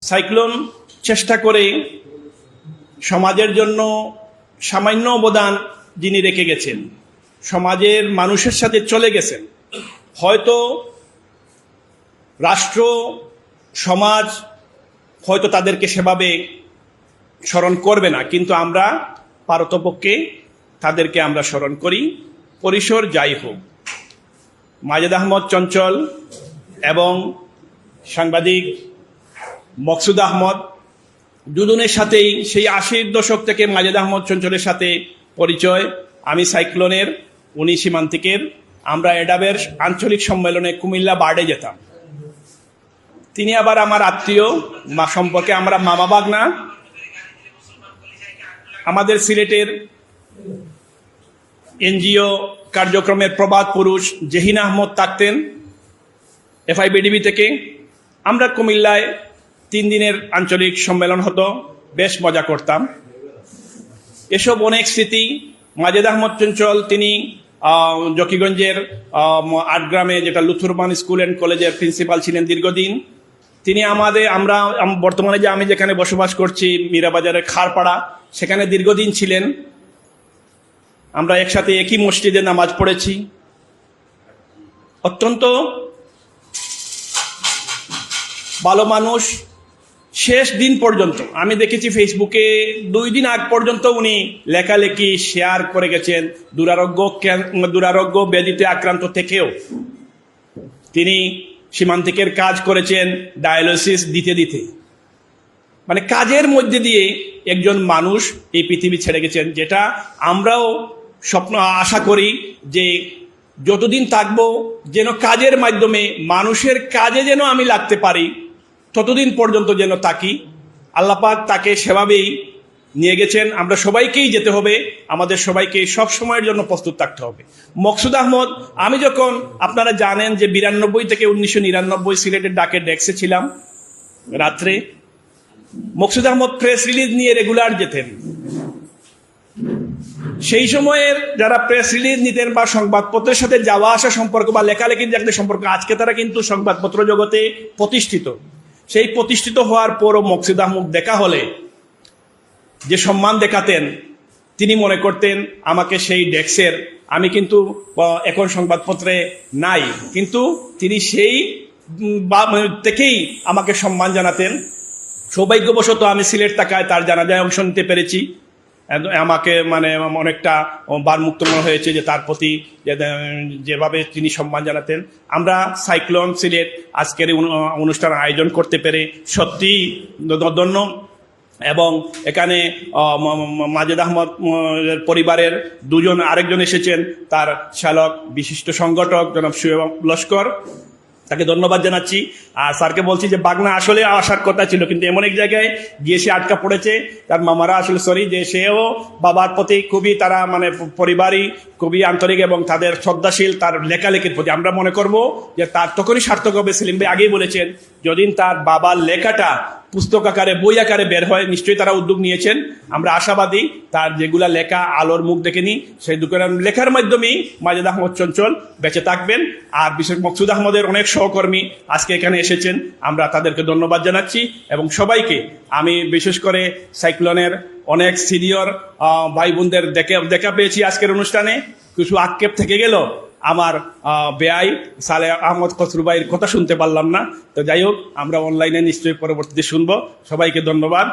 Cyclone চেষ্টা করে সমাজের জন্য সামান্য অবদান যিনি রেখে গেছেন, সমাজের মানুষের সাথে চলে গেছেন। হয়তো রাষ্ট্র সমাজ হয়তো তাদেরকে সেভাবে স্মরণ করবে না, কিন্তু আমরা পারতপক্ষে তাদেরকে আমরা স্মরণ করি। পরিসর যাই হোক, মাজেদ আহমদ চঞ্চল এবং সাংবাদিক মকসুদ আহমদ দুজনের সাথেই সেই ৮০-এর দশক থেকে মাজেদ আহমদ চঞ্চলের সাথে পরিচয়। আমি সাইক্লোনের, উনি সীমান্তিকের। আমরা এডাবের আঞ্চলিক সম্মেলনে কুমিল্লা বার্ডে যেতাম। তিনি আবার আমার আত্মীয়, মা সম্পর্কে আমরা মামা বাগনা। আমাদের সিলেটের এনজিও কার্যক্রমের প্রবাদ পুরুষ জহিন আহমদ থাকতেন FIBDB থেকে। আমরা কুমিল্লায় 3 দিনের আঞ্চলিক সম্মেলন হতো, বেশ মজা করতাম। এসব অনেক স্মৃতি। মাজেদ আহমদ চঞ্চল তিনি জকিগঞ্জের আটগ্রামে, যেটা লুথুরমান স্কুল অ্যান্ড কলেজের প্রিন্সিপাল ছিলেন দীর্ঘদিন। তিনি আমরা বর্তমানে যে আমি যেখানে বসবাস করছি মীরাবাজারের খারপাড়া, সেখানে দীর্ঘদিন ছিলেন। আমরা একসাথে একই মসজিদে নামাজ পড়েছি। অত্যন্ত ভালো মানুষ। শেষ দিন পর্যন্ত আমি দেখেছি ফেসবুকে 2 দিন আগ পর্যন্ত উনি লেখালেখি শেয়ার করে গেছেন। দুরারোগ্য ব্যাধিতে আক্রান্ত থেকেও তিনি সীমান্তিকের কাজ করেছেন, ডায়ালিসিস দিতে। মানে কাজের মধ্যে দিয়ে একজন মানুষ এই পৃথিবী ছেড়ে গেছেন, যেটা আমরাও স্বপ্ন আশা করি যে যতদিন থাকবো যেন কাজের মাধ্যমে মানুষের কাজে যেন আমি লাগতে পারি, ততদিন পর্যন্ত যেন থাকি। আল্লাহ পাক তাকে সেভাবেই নিয়ে গেছেন। আমরা সবাইকেই যেতে হবে, আমাদের সবাইকে সব সময়ের জন্য প্রস্তুত থাকতে হবে। মকসুদ আহমদ, আমি যখন, আপনারা জানেন যে 92 থেকে 1999 সিলেটের ডাকের ডেস্কে ছিলাম রাত্রে, মকসুদ আহমদ প্রেস রিলিজ নিয়ে রেগুলার যেতেন। সেই সময়ের যারা প্রেস রিলিজ নিতেন বা সংবাদপত্রের সাথে যাওয়া আসা সম্পর্ক বা লেখালেখির যাদের সম্পর্ক, আজকে তারা কিন্তু সংবাদপত্র জগতে প্রতিষ্ঠিত। সেই প্রতিষ্ঠিত হওয়ার পরও মকসুদ আহমদ দেখা হলে যে সম্মান দেখাতেন, তিনি মনে করতেন আমাকে সেই ডেস্কের, আমি কিন্তু এখন সংবাদপত্রে নাই, কিন্তু তিনি সেই থেকেই আমাকে সম্মান জানাতেন। সৌভাগ্যবশত আমি সিলেট থাকায় তার জানাজায় অংশ নিতে পেরেছি। আমাকে অনেকটা বারমুক্ত মনে হয়েছে যে তার প্রতি যেভাবে তিনি সম্মান জানাতেন। আমরা সাইক্লোন সিলেট আজকের অনুষ্ঠান আয়োজন করতে পেরে সত্যিই ধন্য। এবং এখানে মাজেদ আহমদ পরিবারের আরেকজন এসেছেন, তার শ্যালক বিশিষ্ট সংগঠক জনাব শুয়েব লস্কর, তাকে ধন্যবাদ জানাচ্ছি। আর স্যারকে বলছি যে বাগনা আসলে আসার কথা ছিল, কিন্তু এমন এক জায়গায় গিয়ে সে আটকা পড়েছে। তার মামারা আসলে সরি, যে সেও বাবার প্রতি খুবই, তারা পরিবারই খুবই আন্তরিক এবং তাদের শ্রদ্ধাশীল। তার লেখালেখির প্রতি আমরা মনে করব যে তার তখনই সার্থক হবে। সেলিম ভাই আগেই বলেছেন, যদি তার বাবার লেখাটা পুস্তক আকারে, বই আকারে বের হয়, নিশ্চয়ই তারা উদ্যোগ নিয়েছেন। আমরা আশাবাদী তার যেগুলা লেখা আলোর মুখ দেখেনি, সেই দুঃখের লেখার মাধ্যমেই মাজেদ আহমদ চঞ্চল বেঁচে থাকবেন। আর বিশেষ মকসুদ আহমদের অনেক সহকর্মী আজকে এখানে এসেছেন, আমরা তাদেরকে ধন্যবাদ জানাচ্ছি। এবং সবাইকে আমি বিশেষ করে সাইক্লোনের অনেক সিনিয়র ভাই বোনদের দেখা পেয়েছি আজকের অনুষ্ঠানে। কিছু আক্ষেপ থেকে গেল, আমার বেআই সালেহ আহমদ খসরু ভাইয়ের কথা শুনতে পারলাম না। তো যাই হোক, আমরা অনলাইনে নিশ্চয়ই পরবর্তীতে শুনবো। সবাইকে ধন্যবাদ।